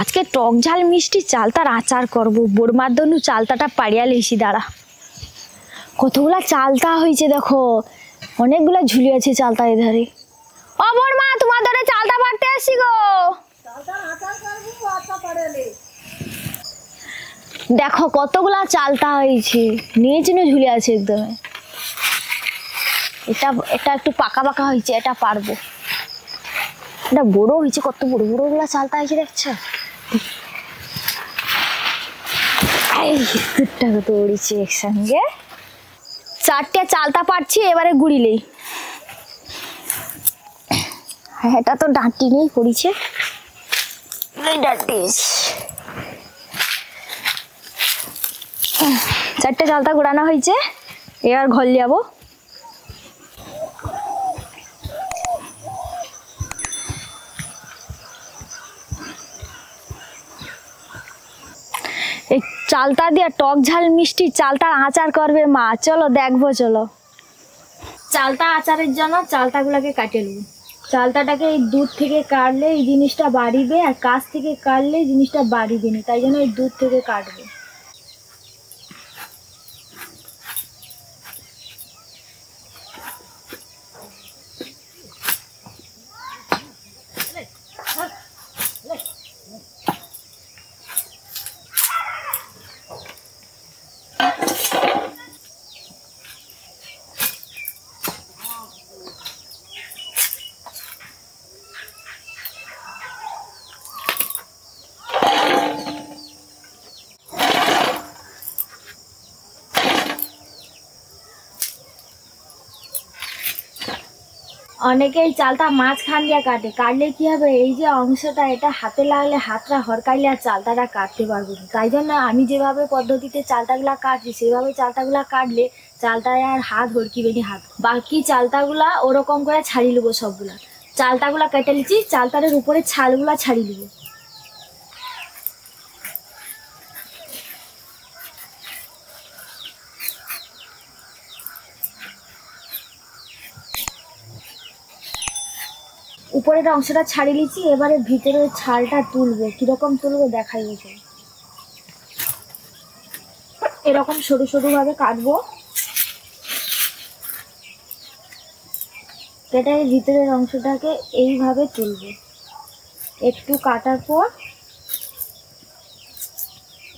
আজকে টক ঝাল মিষ্টি চালতার আচার করব। বোরমার জন্য চালতাটা পাড়িয়া লেছি। দাঁড়া, কতগুলা চালতা হয়েছে দেখো, অনেকগুলা ঝুলি আছে চালতা এধারে। ও বোরমা, তোমার ধরে চালতা পাড়তে আসি গো। দেখো কতগুলা চালতা হয়েছে, নিয়ে চিনে ঝুলে আছে একদম। এটা এটা একটু পাকা পাকা হয়েছে, এটা পারবো। এটা বড় হয়েছে, কত বড় বড় গুলা চালতা হয়েছে দেখছো। একসঙ্গে চারটে চালতা পাচ্ছি, এবারে গুড়িলেই। এটা তো ডাঁটি নেই পড়িছে, চারটে চালতা গুড়ানো হয়েছে, এবার ঘর যাবো। এই চালতা দিয়ে টক ঝাল মিষ্টি চালতার আচার করবে মা। চলো দেখবো, চলো। চালতা আচারের জন্য চালতাগুলোকে কাটে নেব। চালতাটাকে এই দুধ থেকে কাটলে এই জিনিসটা বাড়িবে, আর কাছ থেকে কাটলে এই জিনিসটা বাড়িবে না, তাই জন্য এই দুধ থেকে কাটবে। অনেকেই চালতা মাঝখান দিয়ে কাটে, কাটলে কি হবে, এই যে অংশটা এটা হাতে লাগলে হাতটা হরকাইলে আর চালতাটা কাটতে পারবো না। তাই জন্য আমি যেভাবে পদ্ধতিতে চালতাগুলা কাটছি সেভাবে চালতাগুলা কাটলে চালতায় আর হাত হরকিবে নি। হাত বাকি চালতাগুলা ওরকম করে ছাড়ি নেবো। সবগুলা চালতাগুলা কেটে নিচ্ছি, চালতারের উপরে ছালগুলা ছাড়ি নেবো। উপরের অংশটা ছাড়ি নিচ্ছি, এবারে ভিতরের ছালটা তুলবো। কিরকম তুলবো দেখাই গেছে। এরকম সরু সরু ভাবে কাটবো, কেটে ভিতরের অংশটাকে এইভাবে তুলবো। একটু কাটার পর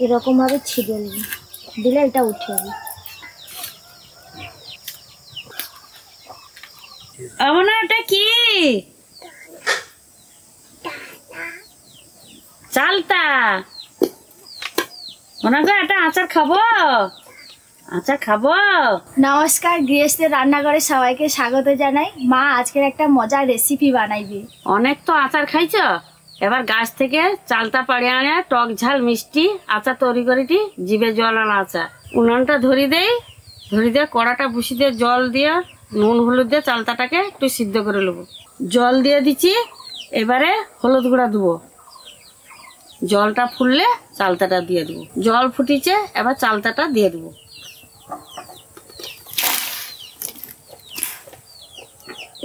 এরকম ভাবে ছিঁড়ে নেব, দিলে এটা উঠে যাবে। এটা কি চালতা? মনে করো একটা আচার খাবো, আচার খাবো। নমস্কার, গৃহস্থের রান্নাঘরে সবাইকে স্বাগত জানাই। মা আজকের একটা মজার রেসিপি বানাইবে। অনেক তো আচার খাইছ, এবার গাছ থেকে চালতা পাড়ে আনে টক ঝাল মিষ্টি আচার তৈরি করেছি। জিভে জল আনা আচার। উনুনটা ধরি দেই, ধরি দিয়ে কড়াটা বসি দিয়ে জল দিয়ে নুন হলুদ দিয়ে চালতাটাকে একটু সিদ্ধ করে নেবো। জল দিয়ে দিচ্ছি, এবারে হলুদ গুঁড়া দেবো। জলটা ফুললে চালতাটা দিয়ে দেবো। জল ফুটিছে, এবার চালতাটা দিয়ে দেবো।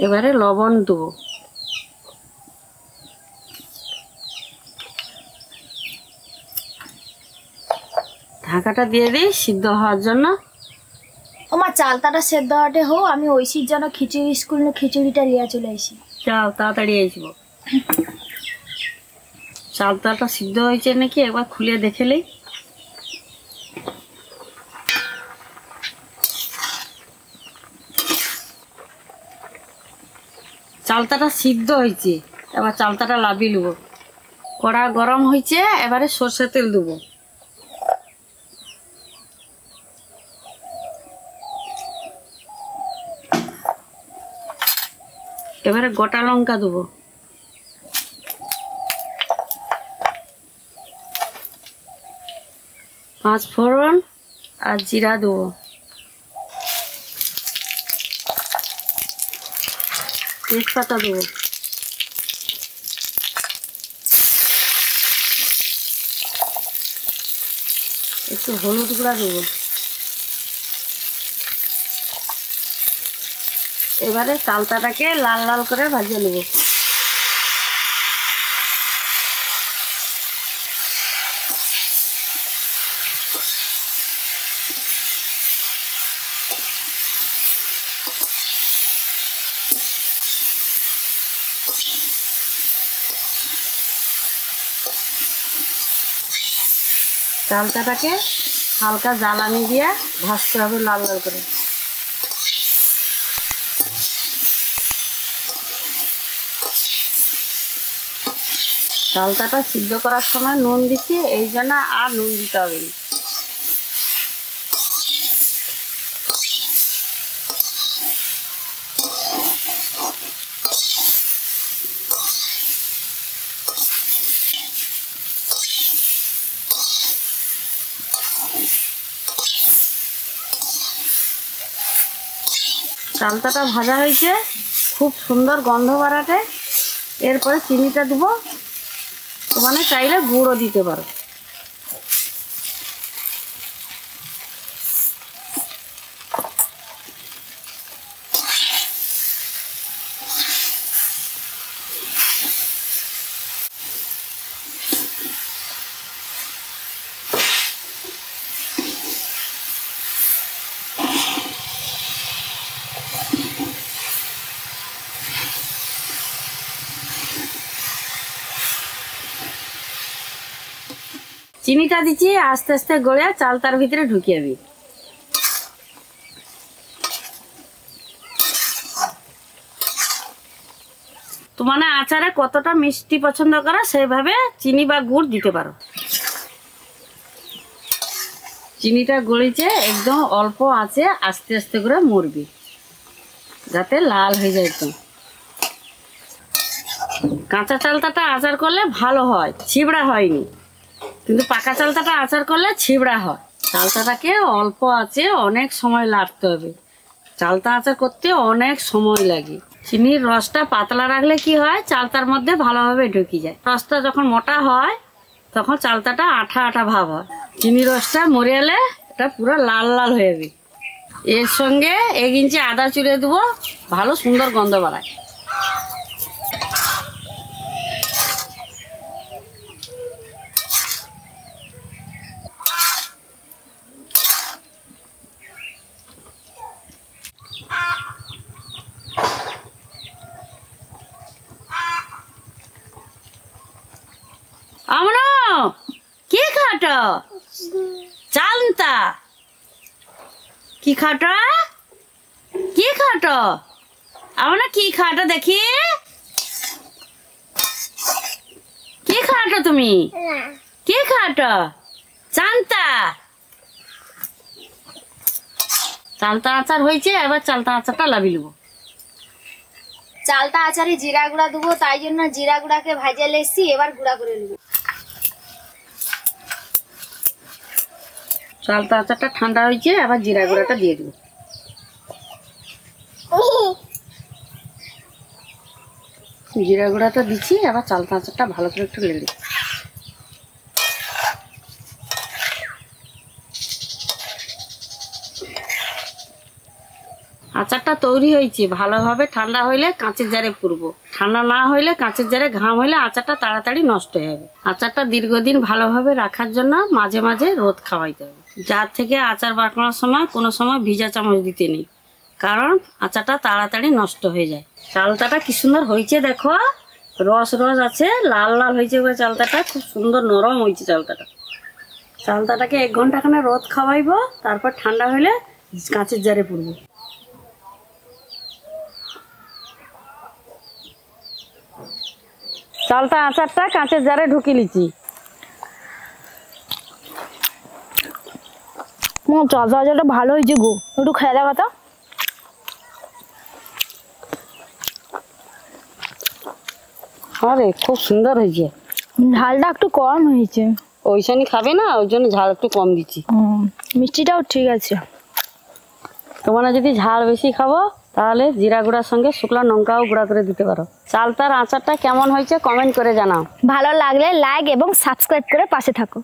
এবারে লবণ দেবো। ঢাকাটা দিয়ে দিই সিদ্ধ হওয়ার জন্য। আমার চালতাটা সেদ্ধ হওয়াতে হোক, আমি ঐশীর জন্য খিচুড়ি স্কুল খিচুড়িটা লিয়া চলে আসি। যাও তাড়াতাড়ি আসবো। চালতাটা সিদ্ধ হয়েছে নাকি একবার খুলে দেখেলেই। চালতাটা সিদ্ধ হয়েছে, এবার চালতাটা লাভিয়ে নেবো। কড়া গরম হয়েছে, এবারে সর্ষের তেল দেবো। এবারে গোটা লঙ্কা দেবো। পাঁচ ফোড়ন আর জিরা দেবো। তেজপাতা দেবো। একটু হলুদ গুঁড়া দেবো। এবারে চালতাটাকে লাল লাল করে ভাজে নেব। চালতাটাকে হালকা জ্বালানি দিয়ে ভাজতে হবে লাল লাল করে। চালতাটা সিদ্ধ করার সময় নুন দিচ্ছি, এই জন্য আর নুন দিতে হবে না। চালতাটা ভাজা হয়েছে, খুব সুন্দর গন্ধ বাড়াতে। এরপরে চিনিটা দেবো, মানে চাইলে গুঁড়ো দিতে পারো। চিনিটা দিচ্ছি, আস্তে আস্তে গড়ে চালতার ভিতরে ঢুকিয়ে দিই। তো মানে আচারে কতটা মিষ্টি পছন্দ করা সেইভাবে চিনি বা গুড় দিতে পারো। চিনিটা গড়িছে, একদম অল্প আছে, আস্তে আস্তে করে মরবি যাতে লাল হয়ে যায়। একদম কাঁচা চালতাটা আচার করলে ভালো হয়, ছিবড়া হয়নি, কিন্তু পাকা চালতাটা আচার করলে ছিবড়া হয়। চালতাটাকে অল্প আছে অনেক সময় লাগতে হবে। চালতা আচার করতে অনেক সময় লাগে। চিনির রসটা পাতলা রাখলে কি হয়, চালতার মধ্যে ভালোভাবে ঢুকে যায়। রসটা যখন মোটা হয় তখন চালতাটা আঠা আঠা ভাব হয়। চিনির রসটা মরে এলে এটা পুরো লাল লাল হয়ে যাবে। এর সঙ্গে 1 ইঞ্চি আদা চুড়ে দেবো, ভালো সুন্দর গন্ধ বাড়ায়। আমরা কি খাটো চালতা, কি খাটো, কি খাটো, আমরা কি খাটো দেখি, কি খাটো তুমি, কি খাটো চালতা। চালতা আচার হয়েছে, এবার চালতা আচারটা লাভি নেবো। চালতা আচারে জিরা গুঁড়া দেবো, তাই জন্য জিরা গুঁড়াকে ভাজে লেসি, এবার গুঁড়া করে নেবো। চালতা আচারটা ঠান্ডা হয়েছে, আবার জিরা গুঁড়াটা দিয়ে দেবো। জিরা গুঁড়াটা দিচ্ছি, আবার চালতা আচারটা ভালো করে একটু লেগে। আচারটা তৈরি হয়েছে, ভালোভাবে ঠান্ডা হইলে কাঁচের জারে পুরবো। ঠান্ডা না হইলে কাঁচের জারে ঘাম হইলে আচারটা তাড়াতাড়ি নষ্ট হয়ে যাবে। আচারটা দীর্ঘদিন ভালোভাবে রাখার জন্য মাঝে মাঝে রোদ খাওয়াইতে হবে। যার থেকে আচার বানানোর সময় কোনো সময় ভিজা চামচ দিতে নেই, কারণ আচারটা তাড়াতাড়ি নষ্ট হয়ে যায়। চালতাটা কি সুন্দর হয়েছে দেখো, রস রস আছে, লাল লাল হয়েছে। চালতাটা খুব সুন্দর নরম হয়েছে। চালতাটাকে 1 ঘন্টা খানে রোদ খাওয়াইবো, তারপর ঠান্ডা হইলে কাঁচের জারে পুরবো। চালতা আচারটা কাঁচের জারে ঢুকিয়ে লিছি। চালতা আচারটা ভালো হয়েছে গো, একটু খেয়ে দেখা তো। আরে খুব সুন্দর হয়েছে, ঝালটা একটু কম হয়েছে। ওইখানে খাবে না, ওই জন্য ঝাল একটু কম দিচ্ছি। মিষ্টিটাও ঠিক আছে। তোমরা যদি ঝাল বেশি খাবো তাহলে জিরা গুঁড়ার সঙ্গে শুকনো লঙ্কাও গুঁড়া করে দিতে পারো। চালতার আচারটা কেমন হয়েছে কমেন্ট করে জানাও। ভালো লাগলে লাইক এবং সাবস্ক্রাইব করে পাশে থাকো।